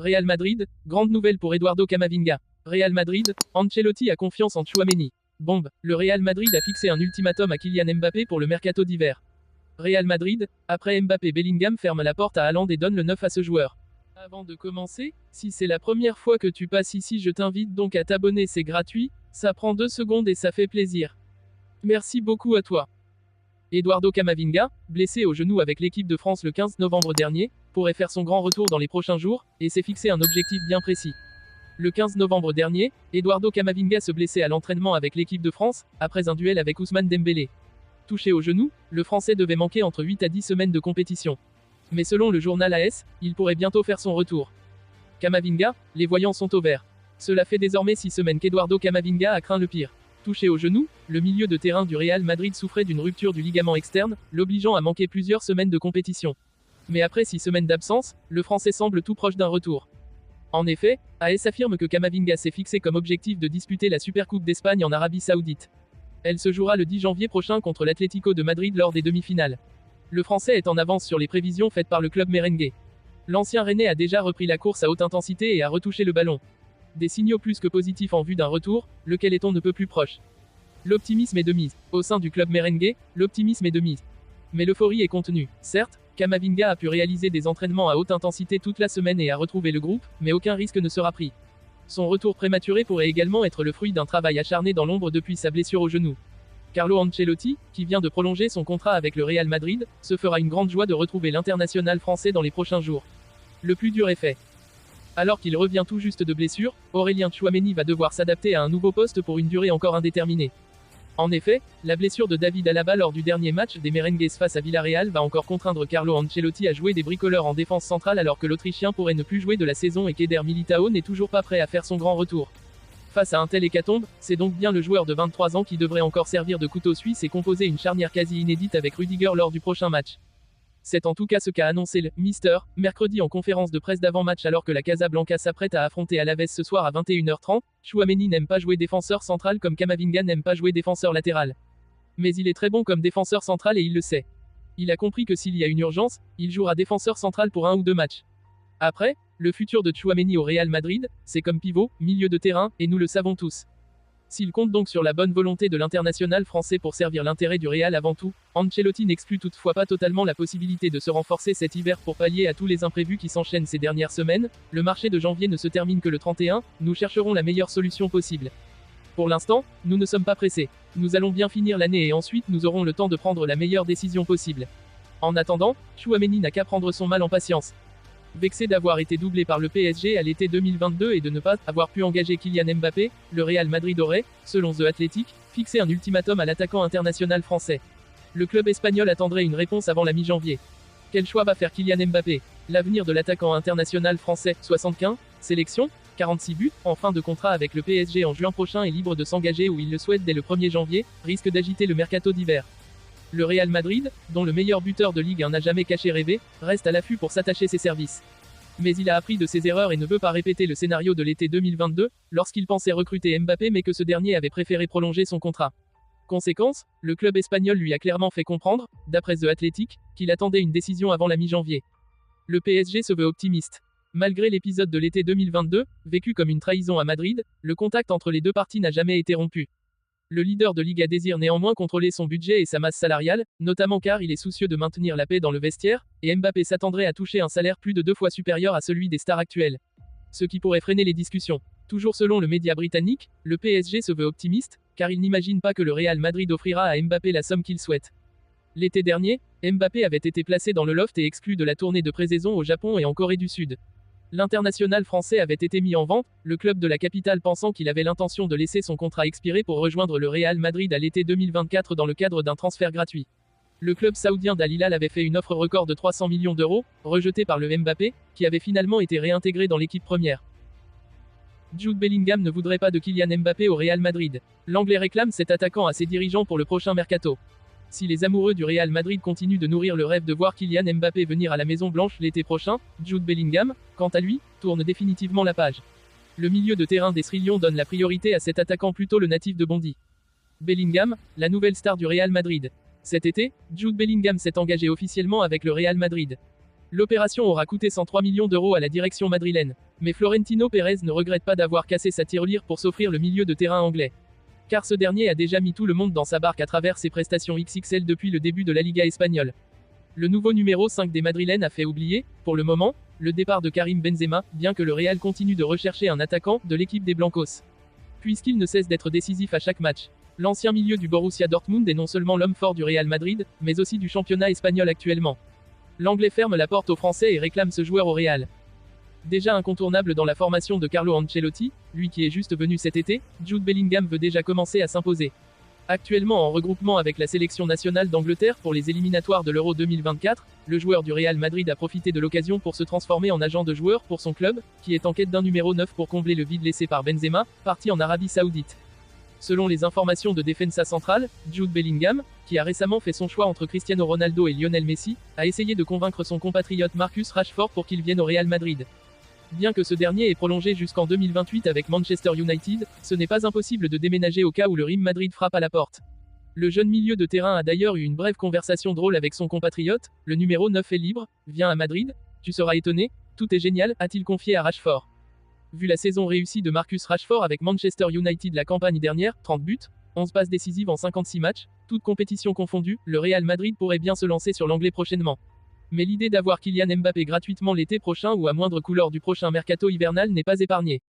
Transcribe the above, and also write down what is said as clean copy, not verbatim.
Real Madrid, grande nouvelle pour Eduardo Camavinga. Real Madrid, Ancelotti a confiance en Tchouaméni. Bombe, le Real Madrid a fixé un ultimatum à Kylian Mbappé pour le mercato d'hiver. Real Madrid, après Mbappé, Bellingham ferme la porte à Haaland et donne le 9 à ce joueur. Avant de commencer, si c'est la première fois que tu passes ici, je t'invite donc à t'abonner, c'est gratuit, ça prend 2 secondes et ça fait plaisir. Merci beaucoup à toi. Eduardo Camavinga, blessé au genou avec l'équipe de France le 15 novembre dernier, pourrait faire son grand retour dans les prochains jours, et s'est fixé un objectif bien précis. Le 15 novembre dernier, Eduardo Camavinga se blessait à l'entraînement avec l'équipe de France, après un duel avec Ousmane Dembélé. Touché au genou, le Français devait manquer entre 8 à 10 semaines de compétition. Mais selon le journal AS, il pourrait bientôt faire son retour. Camavinga, les voyants sont au vert. Cela fait désormais 6 semaines qu'Eduardo Camavinga a craint le pire. Touché au genou, le milieu de terrain du Real Madrid souffrait d'une rupture du ligament externe, l'obligeant à manquer plusieurs semaines de compétition. Mais après 6 semaines d'absence, le Français semble tout proche d'un retour. En effet, AS affirme que Camavinga s'est fixé comme objectif de disputer la Supercoupe d'Espagne en Arabie Saoudite. Elle se jouera le 10 janvier prochain contre l'Atlético de Madrid lors des demi-finales. Le Français est en avance sur les prévisions faites par le club merengue. L'ancien Rennais a déjà repris la course à haute intensité et a retouché le ballon. Des signaux plus que positifs en vue d'un retour, lequel est-on ne peut plus proche. L'optimisme est de mise. Au sein du club merengue, l'optimisme est de mise. Mais l'euphorie est contenue. Certes, Camavinga a pu réaliser des entraînements à haute intensité toute la semaine et a retrouvé le groupe, mais aucun risque ne sera pris. Son retour prématuré pourrait également être le fruit d'un travail acharné dans l'ombre depuis sa blessure au genou. Carlo Ancelotti, qui vient de prolonger son contrat avec le Real Madrid, se fera une grande joie de retrouver l'international français dans les prochains jours. Le plus dur est fait. Alors qu'il revient tout juste de blessure, Aurélien Tchouaméni va devoir s'adapter à un nouveau poste pour une durée encore indéterminée. En effet, la blessure de David Alaba lors du dernier match des Merengues face à Villarreal va encore contraindre Carlo Ancelotti à jouer des bricoleurs en défense centrale alors que l'Autrichien pourrait ne plus jouer de la saison et qu'Eder Militao n'est toujours pas prêt à faire son grand retour. Face à un tel hécatombe, c'est donc bien le joueur de 23 ans qui devrait encore servir de couteau suisse et composer une charnière quasi inédite avec Rudiger lors du prochain match. C'est en tout cas ce qu'a annoncé le Mister mercredi en conférence de presse d'avant-match alors que la Casablanca s'apprête à affronter Alaves ce soir à 21h30. Tchouaméni n'aime pas jouer défenseur central comme Camavinga n'aime pas jouer défenseur latéral. Mais il est très bon comme défenseur central et il le sait. Il a compris que s'il y a une urgence, il jouera défenseur central pour 1 ou 2 matchs. Après, le futur de Tchouaméni au Real Madrid, c'est comme pivot, milieu de terrain, et nous le savons tous. S'il compte donc sur la bonne volonté de l'international français pour servir l'intérêt du Real avant tout, Ancelotti n'exclut toutefois pas totalement la possibilité de se renforcer cet hiver pour pallier à tous les imprévus qui s'enchaînent ces dernières semaines. Le marché de janvier ne se termine que le 31, nous chercherons la meilleure solution possible. Pour l'instant, nous ne sommes pas pressés. Nous allons bien finir l'année et ensuite nous aurons le temps de prendre la meilleure décision possible. En attendant, Tchouaméni n'a qu'à prendre son mal en patience. Vexé d'avoir été doublé par le PSG à l'été 2022 et de ne pas avoir pu engager Kylian Mbappé, le Real Madrid aurait, selon The Athletic, fixé un ultimatum à l'attaquant international français. Le club espagnol attendrait une réponse avant la mi-janvier. Quel choix va faire Kylian Mbappé? L'avenir de l'attaquant international français, 75, sélection, 46 buts, en fin de contrat avec le PSG en juin prochain et libre de s'engager où il le souhaite dès le 1er janvier, risque d'agiter le mercato d'hiver. Le Real Madrid, dont le meilleur buteur de Ligue 1 n'a jamais caché rêver, reste à l'affût pour s'attacher ses services. Mais il a appris de ses erreurs et ne veut pas répéter le scénario de l'été 2022, lorsqu'il pensait recruter Mbappé mais que ce dernier avait préféré prolonger son contrat. Conséquence, le club espagnol lui a clairement fait comprendre, d'après The Athletic, qu'il attendait une décision avant la mi-janvier. Le PSG se veut optimiste. Malgré l'épisode de l'été 2022, vécu comme une trahison à Madrid, le contact entre les deux parties n'a jamais été rompu. Le leader de Liga désire néanmoins contrôler son budget et sa masse salariale, notamment car il est soucieux de maintenir la paix dans le vestiaire, et Mbappé s'attendrait à toucher un salaire plus de 2 fois supérieur à celui des stars actuelles. Ce qui pourrait freiner les discussions. Toujours selon le média britannique, le PSG se veut optimiste, car il n'imagine pas que le Real Madrid offrira à Mbappé la somme qu'il souhaite. L'été dernier, Mbappé avait été placé dans le loft et exclu de la tournée de pré-saison au Japon et en Corée du Sud. L'international français avait été mis en vente, le club de la capitale pensant qu'il avait l'intention de laisser son contrat expirer pour rejoindre le Real Madrid à l'été 2024 dans le cadre d'un transfert gratuit. Le club saoudien d'Al Hilal avait fait une offre record de 300 millions d'euros, rejetée par le Mbappé, qui avait finalement été réintégré dans l'équipe première. Jude Bellingham ne voudrait pas de Kylian Mbappé au Real Madrid. L'Anglais réclame cet attaquant à ses dirigeants pour le prochain mercato. Si les amoureux du Real Madrid continuent de nourrir le rêve de voir Kylian Mbappé venir à la Maison Blanche l'été prochain, Jude Bellingham, quant à lui, tourne définitivement la page. Le milieu de terrain des Sri Lions donne la priorité à cet attaquant plutôt le natif de Bondy. Bellingham, la nouvelle star du Real Madrid. Cet été, Jude Bellingham s'est engagé officiellement avec le Real Madrid. L'opération aura coûté 103 millions d'euros à la direction madrilène. Mais Florentino Pérez ne regrette pas d'avoir cassé sa tirelire pour s'offrir le milieu de terrain anglais. Car ce dernier a déjà mis tout le monde dans sa barque à travers ses prestations XXL depuis le début de la Liga espagnole. Le nouveau numéro 5 des Madrilènes a fait oublier, pour le moment, le départ de Karim Benzema, bien que le Real continue de rechercher un attaquant de l'équipe des Blancos. Puisqu'il ne cesse d'être décisif à chaque match. L'ancien milieu du Borussia Dortmund est non seulement l'homme fort du Real Madrid, mais aussi du championnat espagnol actuellement. L'Anglais ferme la porte aux Français et réclame ce joueur au Real. Déjà incontournable dans la formation de Carlo Ancelotti, lui qui est juste venu cet été, Jude Bellingham veut déjà commencer à s'imposer. Actuellement en regroupement avec la sélection nationale d'Angleterre pour les éliminatoires de l'Euro 2024, le joueur du Real Madrid a profité de l'occasion pour se transformer en agent de joueur pour son club, qui est en quête d'un numéro 9 pour combler le vide laissé par Benzema, parti en Arabie Saoudite. Selon les informations de Defensa Central, Jude Bellingham, qui a récemment fait son choix entre Cristiano Ronaldo et Lionel Messi, a essayé de convaincre son compatriote Marcus Rashford pour qu'il vienne au Real Madrid. Bien que ce dernier ait prolongé jusqu'en 2028 avec Manchester United, ce n'est pas impossible de déménager au cas où le Real Madrid frappe à la porte. Le jeune milieu de terrain a d'ailleurs eu une brève conversation drôle avec son compatriote, le numéro 9 est libre, viens à Madrid, tu seras étonné, tout est génial, a-t-il confié à Rashford. Vu la saison réussie de Marcus Rashford avec Manchester United la campagne dernière, 30 buts, 11 passes décisives en 56 matchs, toutes compétitions confondues, le Real Madrid pourrait bien se lancer sur l'anglais prochainement. Mais l'idée d'avoir Kylian Mbappé gratuitement l'été prochain ou à moindre coût lors du prochain mercato hivernal n'est pas épargnée.